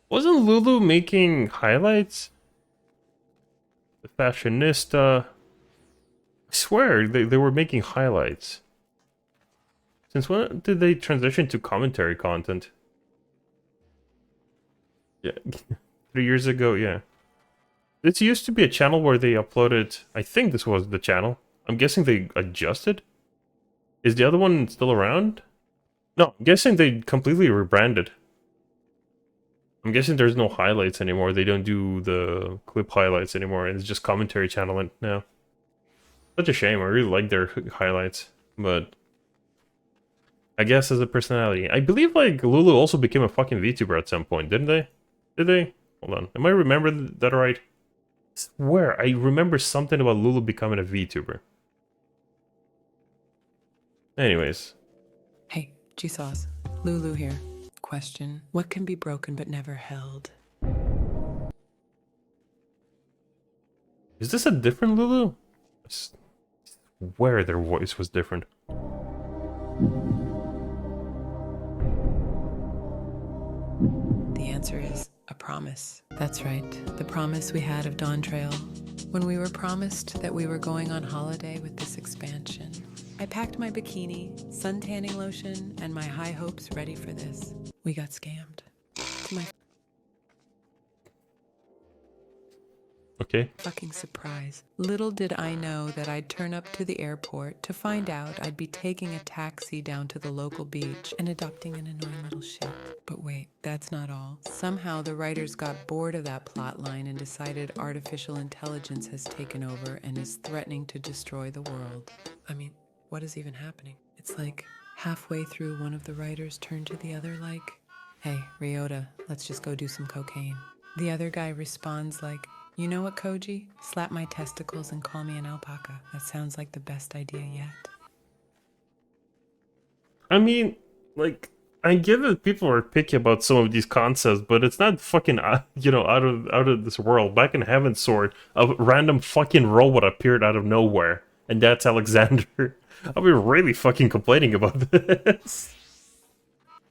Wasn't Lulu making highlights? The fashionista. I swear they were making highlights. Since when did they transition to commentary content? Yeah, 3 years ago, yeah. This used to be a channel where they uploaded... I think this was the channel. I'm guessing they adjusted? Is the other one still around? No, I'm guessing they completely rebranded. I'm guessing there's no highlights anymore. They don't do the clip highlights anymore, and it's just commentary channel now. Such a shame. I really like their highlights, but I guess as a personality, I believe like Lulu also became a fucking VTuber at some point, didn't they? Did they? Hold on. Am I remember that right? I swear I remember something about Lulu becoming a VTuber. Anyways, Hey, G-Sauce. Lulu here. Question. What can be broken but never held? is this a different Lulu? I swear their voice was different. The answer is a promise. That's right. The promise we had of Dawntrail. When we were promised that we were going on holiday with this expansion. I packed my bikini, sun-tanning lotion, and my high hopes ready for this. We got scammed. To my Okay. fucking surprise. Little did I know that I'd turn up to the airport to find out I'd be taking a taxi down to the local beach and adopting an annoying little shit. But wait, that's not all. Somehow the writers got bored of that plot line and decided artificial intelligence has taken over and is threatening to destroy the world. I mean, what is even happening? It's like halfway through one of the writers turned to the other like, hey, Ryota, let's just go do some cocaine. The other guy responds like, you know what, Koji? Slap my testicles and call me an alpaca. That sounds like the best idea yet. I mean, like, I get that people are picky about some of these concepts, but it's not fucking, out of this world. Back in Heaven's Sword, a random fucking robot appeared out of nowhere, and that's Alexander. I'll be really fucking complaining about this.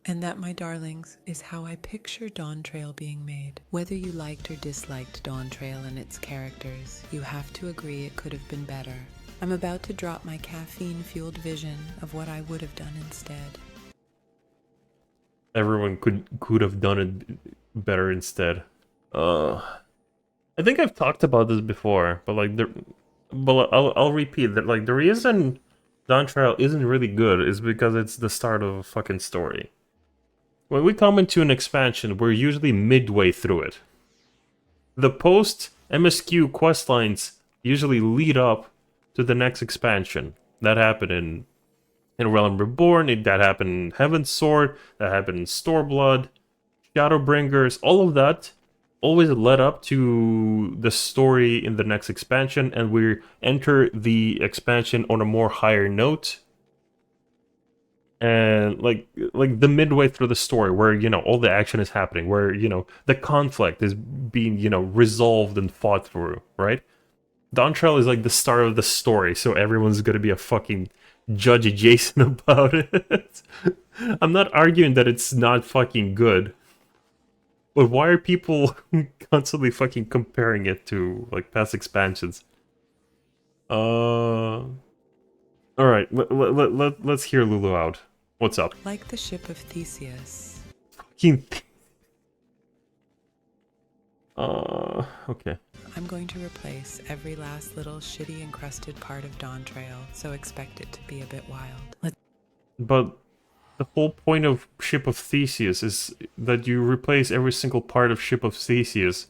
And that, my darlings, is how I picture Dawntrail being made. Whether you liked or disliked Dawntrail and its characters, you have to agree it could have been better. I'm about to drop my caffeine-fueled vision of what I would have done instead. Everyone could have done it better instead. I think I've talked about this before, but like I'll repeat that. Like the reason Dawntrail isn't really good is because it's the start of a fucking story. When we come into an expansion, we're usually midway through it. The post MSQ questlines usually lead up to the next expansion. That happened in Realm Reborn, that happened in Heaven's Sword, that happened in Storeblood, Shadowbringers, all of that always led up to the story in the next expansion, and we enter the expansion on a more higher note. And like the midway through the story where all the action is happening, where the conflict is being resolved and fought through, right? Dawntrail is like the start of the story, so everyone's gonna be a fucking judge adjacent about it. I'm not arguing that it's not fucking good, but why are people constantly fucking comparing it to like past expansions? All right, let's hear Lulu out. What's up? Like the ship of Theseus. Fucking okay. I'm going to replace every last little shitty encrusted part of Dawntrail, so expect it to be a bit wild. But the whole point of Ship of Theseus is that you replace every single part of Ship of Theseus,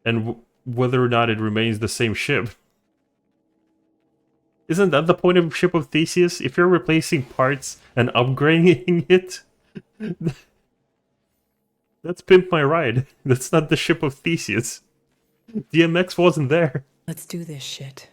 and whether or not it remains the same ship. Isn't that the point of Ship of Theseus? If you're replacing parts and upgrading it, that's Pimp My Ride. That's not the Ship of Theseus. DMX wasn't there. Let's do this shit.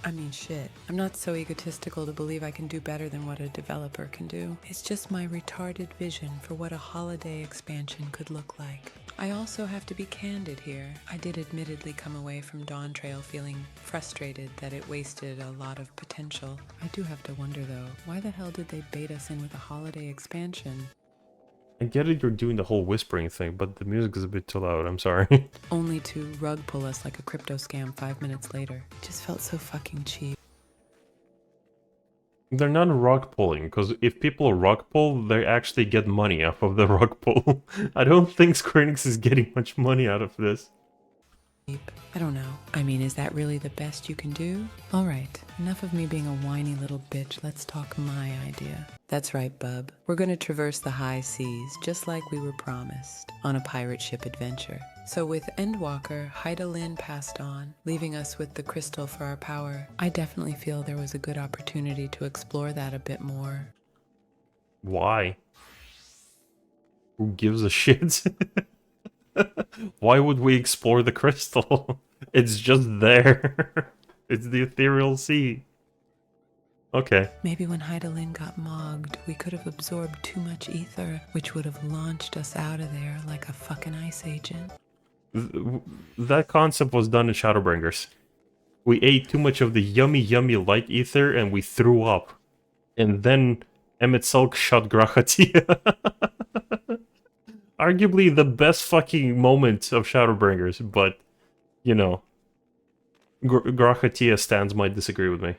I mean, shit. I'm not so egotistical to believe I can do better than what a developer can do. It's just my retarded vision for what a holiday expansion could look like. I also have to be candid here. I did admittedly come away from Dawntrail feeling frustrated that it wasted a lot of potential. I do have to wonder though, why the hell did they bait us in with a holiday expansion? I get it, you're doing the whole whispering thing, but the music is a bit too loud. I'm sorry. only to rug pull us like a crypto scam 5 minutes later. It just felt so fucking cheap. They're not rug pulling, because if people rug pull, they actually get money off of the rug pull. I don't think Square Enix is getting much money out of this. I don't know. I mean, is that really the best you can do? All right, enough of me being a whiny little bitch. Let's talk my idea. That's right, bub. We're gonna traverse the high seas, just like we were promised, on a pirate ship adventure. So with Endwalker, Hydaelyn passed on, leaving us with the crystal for our power. I definitely feel there was a good opportunity to explore that a bit more. Why? Who gives a shit? Why would we explore the crystal? It's just there. It's the ethereal sea. Okay. Maybe when Hydaelyn got mogged, we could have absorbed too much ether, which would have launched us out of there like a fucking ice agent. That concept was done in Shadowbringers. We ate too much of the yummy light ether and we threw up. And then Emmett Sulk shot Grahatia. Arguably the best fucking moment of Shadowbringers, but, you know, Grahatia stands might disagree with me.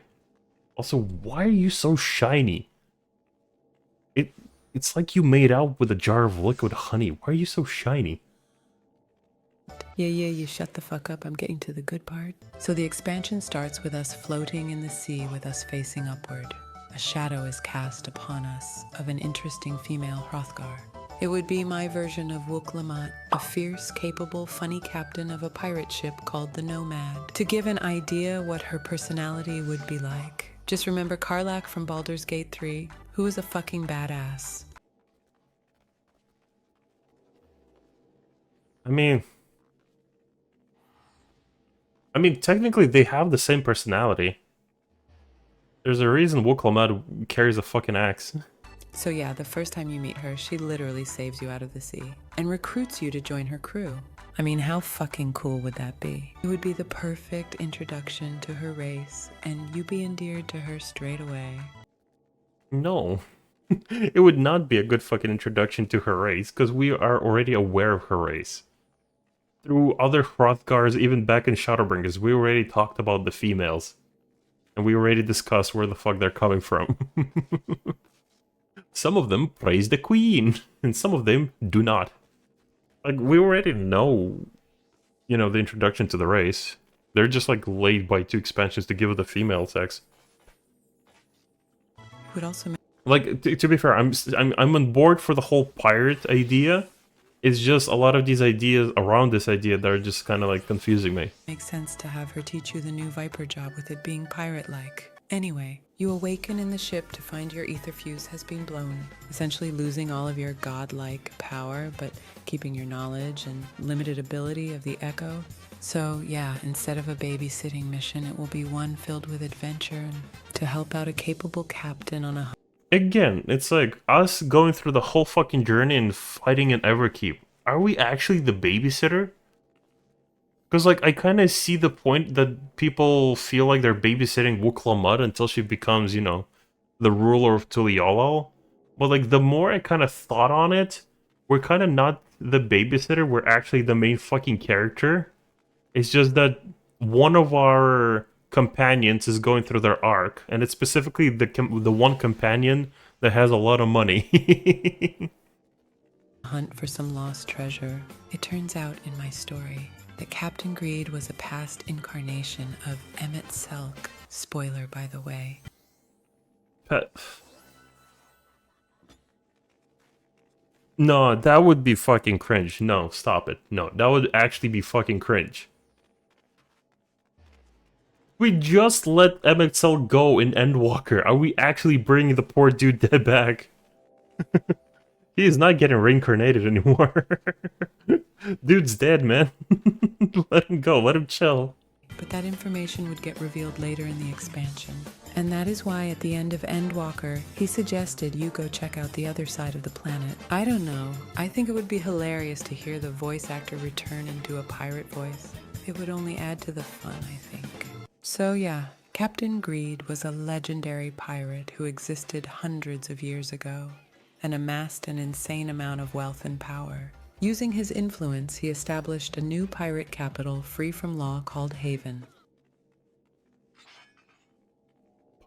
Also, why are you so shiny? It's like you made out with a jar of liquid honey. Why are you so shiny? Yeah, you shut the fuck up. I'm getting to the good part. So the expansion starts with us floating in the sea with us facing upward. A shadow is cast upon us of an interesting female Hrothgar. It would be my version of Wuk-Lamat, a fierce, capable, funny captain of a pirate ship called the Nomad. To give an idea what her personality would be like, just remember Karlach from Baldur's Gate 3, who is a fucking badass. I mean, technically they have the same personality. There's a reason Wuk-Lamat carries a fucking axe. So yeah, the first time you meet her, she literally saves you out of the sea and recruits you to join her crew. I mean, how fucking cool would that be? It would be the perfect introduction to her race, and you be endeared to her straight away. No. It would not be a good fucking introduction to her race, because we are already aware of her race. Through other Hrothgars, even back in Shadowbringers, we already talked about the females. And we already discussed where the fuck they're coming from. Some of them praise the queen, and some of them do not. Like, we already know, you know, the introduction to the race. They're just, like, laid by 2 expansions to give it a female sex. It would also Like, to be fair, I'm on board for the whole pirate idea. It's just a lot of these ideas around this idea that are just kind of, like, confusing me. make sense to have her teach you the new Viper job with it being pirate-like. Anyway, you awaken in the ship to find your ether fuse has been blown, essentially losing all of your godlike power, but keeping your knowledge and limited ability of the Echo. So yeah, instead of a babysitting mission, it will be one filled with adventure and to help out a capable captain on a... Again, it's like us going through the whole fucking journey and fighting an Everkeep. Are we actually the babysitter? Because, like, I kind of see the point that people feel like they're babysitting Wuk-Lamat until she becomes, you know, the ruler of Tuliolal. But, like, the more I kind of thought on it, we're kind of not the babysitter, we're actually the main fucking character. It's just that one of our companions is going through their arc, and it's specifically the one companion that has a lot of money. hunt for some lost treasure. It turns out in my story that Captain Greed was a past incarnation of Emmett Selk. Spoiler, by the way. No, that would be fucking cringe. No, stop it. No, that would actually be fucking cringe. We just let Emmett Selk go in Endwalker. Are we actually bringing the poor dude back? He is not getting reincarnated anymore. Dude's dead, man. Let him go. Let him chill. But that information would get revealed later in the expansion. And that is why at the end of Endwalker, he suggested you go check out the other side of the planet. I don't know. I think it would be hilarious to hear the voice actor return and do a pirate voice. It would only add to the fun, I think. So yeah, Captain Greed was a legendary pirate who existed hundreds of years ago. and amassed an insane amount of wealth and power. Using his influence, he established a new pirate capital free from law called Haven.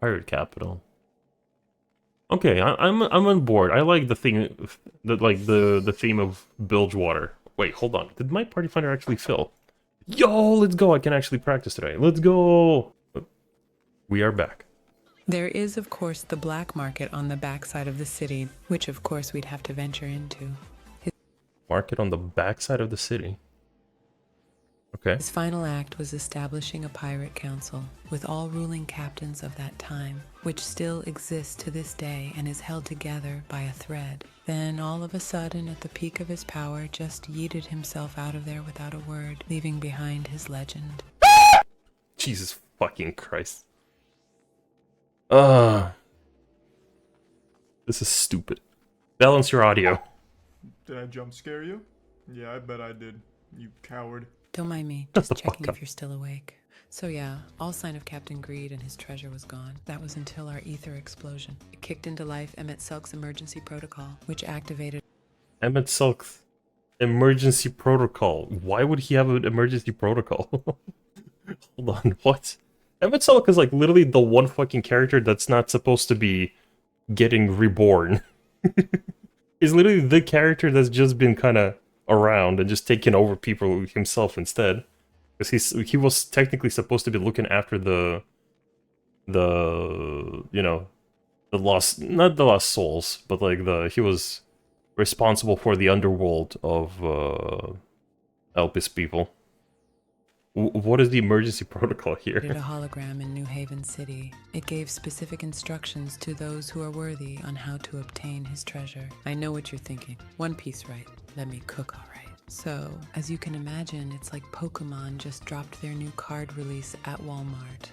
Pirate capital. Okay, I'm on board. I like the thing, the theme of Bilgewater. Wait, hold on. Did my party finder actually fill? Yo, let's go! I can actually practice today. Let's go! We are back. There is, of course, the black market on the backside of the city, which of course we'd have to venture into. Market on the backside of the city. Okay. His final act was establishing a pirate council with all ruling captains of that time, which still exists to this day and is held together by a thread. Then, all of a sudden, at the peak of his power, just yeeted himself out of there without a word, leaving behind his legend. Jesus fucking Christ. This is stupid. Balance your audio. Did I jump scare you? Yeah, I bet I did. You coward. Don't mind me, Shut just the checking fuck up. if you're still awake. So yeah, all sign of Captain Greed and his treasure was gone. That was until our ether explosion. It kicked into life Emmett Selk's emergency protocol, which activated Emmett Selk's emergency protocol. Why would he have an emergency protocol? Hold on, what? Emmett Selk is like literally the one fucking character that's not supposed to be getting reborn. He's literally the character that's just been kind of around and just taking over people himself instead. Because he was technically supposed to be looking after the you know, the lost, not the lost souls, but like he was responsible for the underworld of Elpis people. What is the emergency protocol here? a hologram in New Haven City. It gave specific instructions to those who are worthy on how to obtain his treasure. I know what you're thinking. One Piece, right? Let me cook, all right. So, as you can imagine, it's like Pokemon just dropped their new card release at Walmart.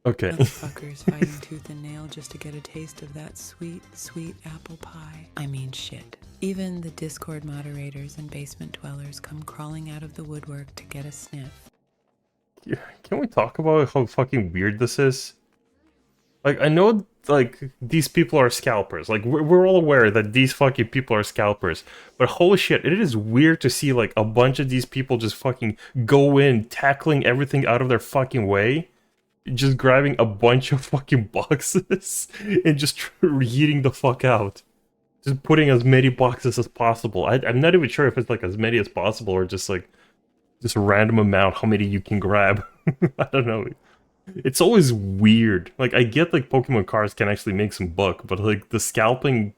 Okay. Motherfuckers fighting tooth and nail just to get a taste of that sweet, sweet apple pie. I mean shit. Even the Discord moderators and basement dwellers come crawling out of the woodwork to get a sniff. Can we talk about how fucking weird this is? Like, I know, like, these people are scalpers. Like, we're all aware that these fucking people are scalpers. But holy shit, it is weird to see, like, a bunch of these people just fucking go in, tackling everything out of their fucking way. Just grabbing a bunch of fucking boxes and just eating the fuck out. Just putting as many boxes as possible. I'm not even sure if it's like as many as possible or just like just a random amount how many you can grab. I don't know. It's always weird. Like, I get like Pokemon cards can actually make some buck, but like the scalping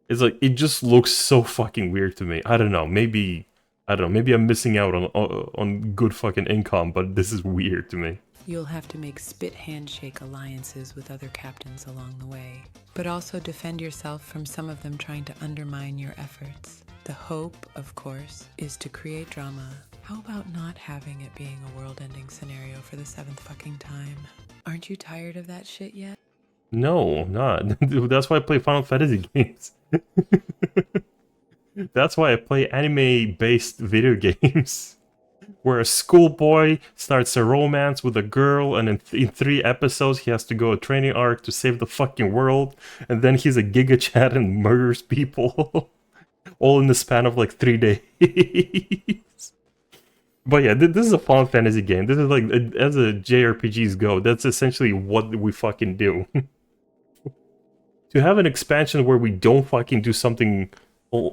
is like, it just looks so fucking weird to me. I don't know. Maybe I'm missing out on good fucking income, but this is weird to me. You'll have to make spit handshake alliances with other captains along the way, but also defend yourself from some of them trying to undermine your efforts. The hope, of course, is to create drama. How about not having it being a world-ending scenario for the 7th fucking time? Aren't you tired of that shit yet? No, I'm not. That's why I play Final Fantasy games. That's why I play anime-based video games. Where a schoolboy starts a romance with a girl, and in 3 episodes he has to go a training arc to save the fucking world, and then he's a Giga Chat and murders people, all in the span of like 3 days. But yeah, this is a Final Fantasy game. This is like, as a JRPGs go, that's essentially what we fucking do. To have an expansion where we don't fucking do something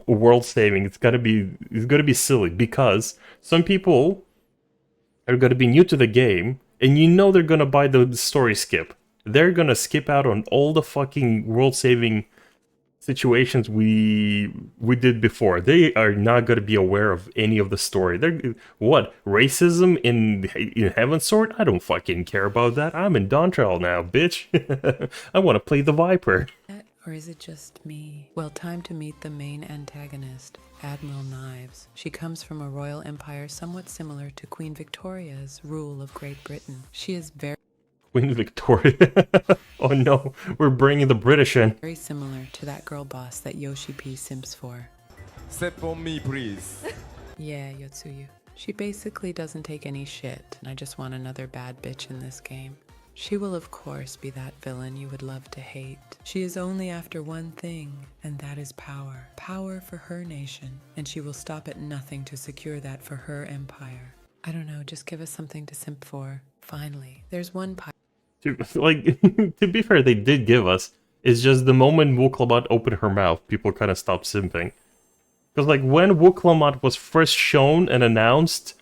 world saving, it's gotta be silly, because some people are gonna be new to the game and you know they're gonna buy the story skip. They're gonna skip out on all the fucking world saving situations we did before. They are not gonna be aware of any of the story. They're what, racism in Heaven's Sword? I don't fucking care about that. I'm in Dawntrail now, bitch. I want to play the Viper. Or is it just me? Well, time to meet the main antagonist, Admiral Knives. She comes from a royal empire somewhat similar to Queen Victoria's rule of Great Britain. She is Queen Victoria. Oh no, we're bringing the British in. very similar to that girl boss that Yoshi P simps for. Step on me, please. Yeah, Yotsuyu. She basically doesn't take any shit, and I just want another bad bitch in this game. She will of course be that villain you would love to hate. She is only after one thing, and that is power. Power for her nation, and she will stop at nothing to secure that for her empire. I don't know, just give us something to simp for. Finally, there's one Like, to be fair, they did give us. It's just the moment Wuklamat opened her mouth, people kind of stopped simping. Because, like, when Wuklamat was first shown and announced,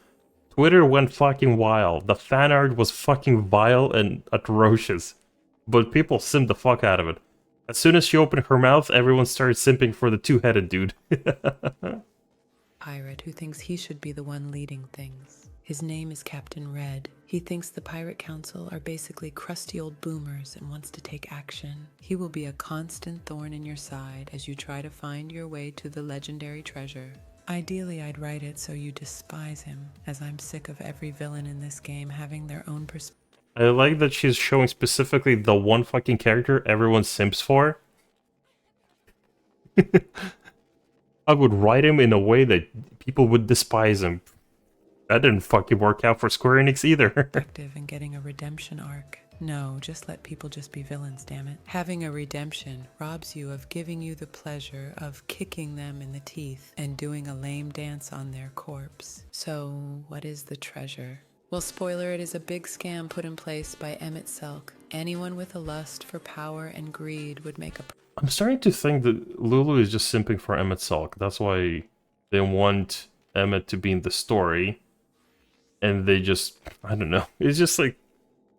Twitter went fucking wild. The fan art was fucking vile and atrocious. But people simped the fuck out of it. As soon as she opened her mouth, everyone started simping for the two-headed dude. pirate who thinks he should be the one leading things. His name is Captain Red. He thinks the Pirate Council are basically crusty old boomers and wants to take action. He will be a constant thorn in your side as you try to find your way to the legendary treasure. Ideally, I'd write it so you despise him, as I'm sick of every villain in this game having their own perspective. I like that she's showing specifically the one fucking character everyone simps for. I would write him in a way that people would despise him. That didn't fucking work out for Square Enix either. And getting a redemption arc. No, just let people just be villains, damn it. Having a redemption robs you of giving you the pleasure of kicking them in the teeth and doing a lame dance on their corpse. So, what is the treasure? Well, spoiler, it is a big scam put in place by Emmett Selk. Anyone with a lust for power and greed would make a... I'm starting to think that Lulu is just simping for Emmett Salk. That's why they want Emmett to be in the story. And they just, I don't know. It's just like,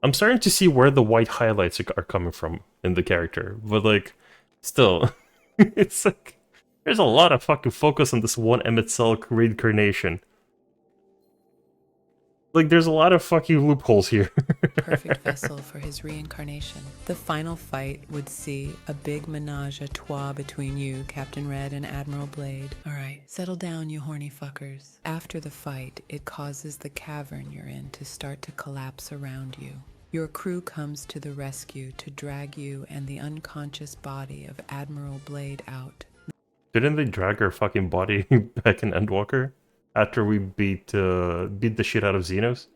I'm starting to see where the white highlights are coming from in the character. But like, still, it's like, there's a lot of fucking focus on this one Emmett Salk reincarnation. Like, there's a lot of fucking loopholes here. perfect vessel for his reincarnation. The final fight would see a big menage a trois between you, Captain Red, and Admiral Blade. Alright, settle down, you horny fuckers. After the fight, it causes the cavern you're in to start to collapse around you. Your crew comes to the rescue to drag you and the unconscious body of Admiral Blade out. Didn't they drag her fucking body back in Endwalker? After we beat the shit out of Xenos?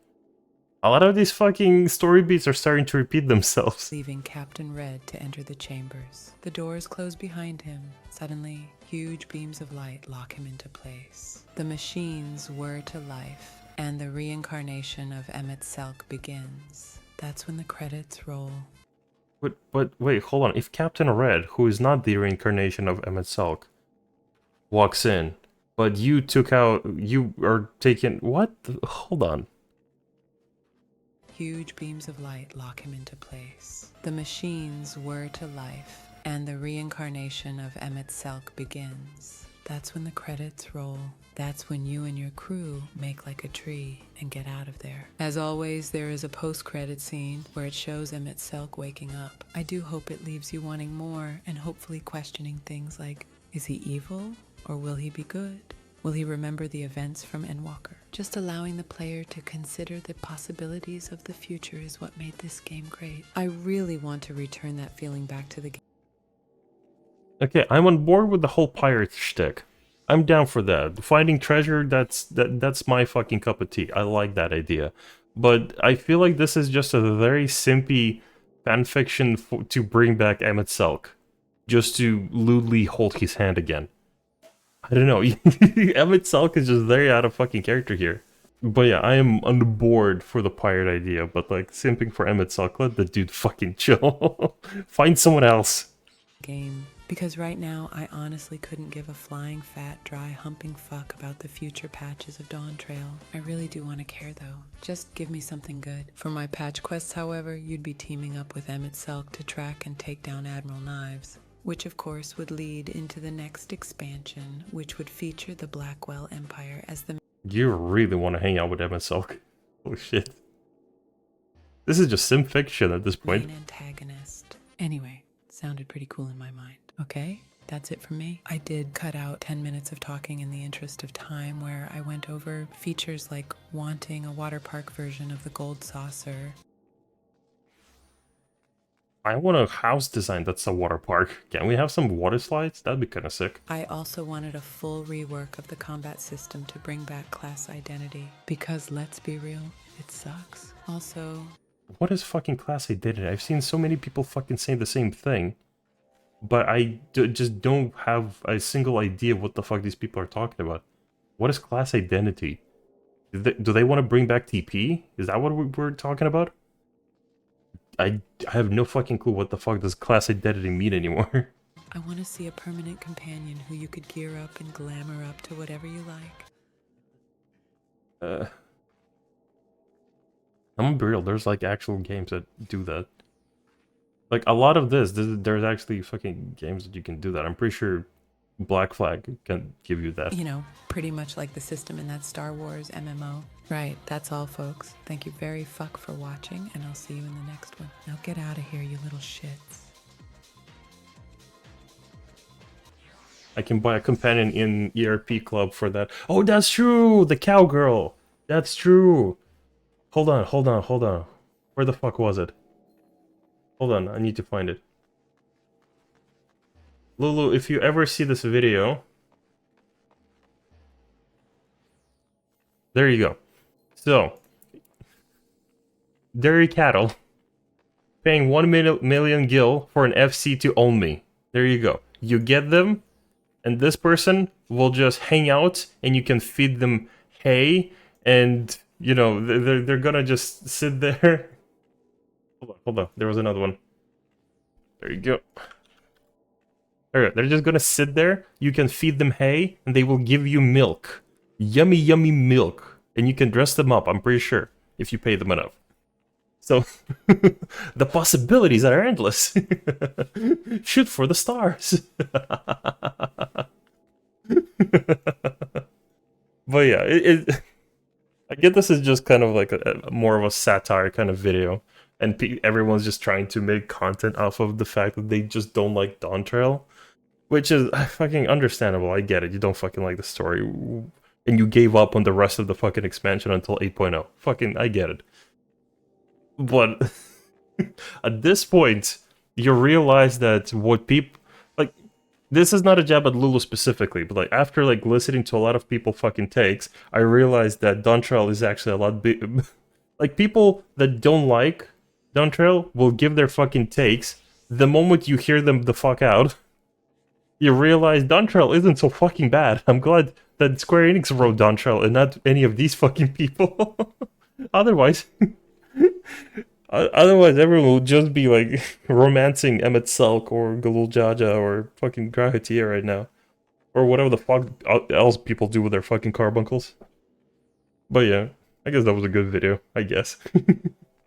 A lot of these fucking story beats are starting to repeat themselves. Leaving Captain Red to enter the chambers. The doors close behind him. Suddenly, huge beams of light lock him into place. The machines whir to life, and the reincarnation of Emmett Selk begins. That's when the credits roll. But wait, hold on. If Captain Red, who is not the reincarnation of Emmett Salk, walks in, but you are taking... What? Hold on. Huge beams of light lock him into place. The machines whir to life, and the reincarnation of Emmett Selk begins. That's when the credits roll. That's when you and your crew make like a tree and get out of there. As always, there is a post-credit scene where it shows Emmett Selk waking up. I do hope it leaves you wanting more and hopefully questioning things like, is he evil or will he be good? Will he remember the events from Endwalker? Just allowing the player to consider the possibilities of the future is what made this game great. I really want to return that feeling back to the game. Okay, I'm on board with the whole pirate shtick. I'm down for that. Finding treasure, that's my fucking cup of tea. I like that idea. But I feel like this is just a very simpy fanfiction to bring back Emmett Selk. Just to lewdly hold his hand again. I don't know. Emmett Selk is just very out of fucking character here. But yeah, I am on board for the pirate idea, but like simping for Emmett Selk, let the dude fucking chill. Find someone else. Game. Because right now, I honestly couldn't give a flying, fat, dry, humping fuck about the future patches of Dawntrail. I really do want to care though. Just give me something good. For my patch quests, however, you'd be teaming up with Emmett Selk to track and take down Admiral Knives. Which of course would lead into the next expansion, which would feature the Blackwell Empire as the... You really want to hang out with Emmett Selk. Oh shit. This is just sim fiction at this point. main antagonist. Anyway, sounded pretty cool in my mind. Okay, that's it from me. I did cut out 10 minutes of talking in the interest of time where I went over features like wanting a water park version of the gold saucer. I want a house design that's a water park. Can we have some water slides? That'd be kind of sick. I also wanted a full rework of the combat system to bring back class identity. Because let's be real, it sucks. Also, What is fucking class identity? I've seen so many people fucking say the same thing, but just don't have a single idea what the fuck these people are talking about. What is class identity? Do they want to bring back TP? Is that what we're talking about? I have no fucking clue what the fuck does class identity mean anymore. I want to see a permanent companion who you could gear up and glamour up to whatever you like. I'm gonna be real, there's like actual games that do that. Like a lot of there's actually fucking games that you can do that. I'm pretty sure Black Flag can give you that. You know, pretty much like the system in that Star Wars MMO. Right, that's all, folks. Thank you very fuck for watching, and I'll see you in the next one. Now get out of here, you little shits. I can buy a companion in ERP Club for that. Oh, that's true! The cowgirl! That's true! Hold on. Where the fuck was it? Hold on, I need to find it. Lulu, if you ever see this video... There you go. So, dairy cattle paying 1 million gil for an FC to own me. There you go. You get them, and this person will just hang out, and you can feed them hay, and you know they're gonna just sit there. Hold on. There was another one. There you go. There, they're just gonna sit there. You can feed them hay, and they will give you milk. Yummy, yummy milk. And you can dress them up, I'm pretty sure, if you pay them enough. So, the possibilities are endless. Shoot for the stars. But yeah, I get this is just kind of like a more of a satire kind of video. And everyone's just trying to make content off of the fact that they just don't like Dawntrail. Which is fucking understandable, I get it. You don't fucking like the story. And you gave up on the rest of the fucking expansion until 8.0. Fucking, I get it. But at this point, you realize that what people... Like, this is not a jab at Lulu specifically, but like after like listening to a lot of people fucking takes, I realized that Dawntrail is actually a lot big... Like, people that don't like Dawntrail will give their fucking takes. The moment you hear them the fuck out, you realize Dawntrail isn't so fucking bad. I'm glad that Square Enix wrote Dawntrail and not any of these fucking people. Otherwise, everyone will just be like romancing Emmett Selk or Galul Jaja or fucking Grahatia right now. Or whatever the fuck else people do with their fucking carbuncles. But yeah, I guess that was a good video, I guess.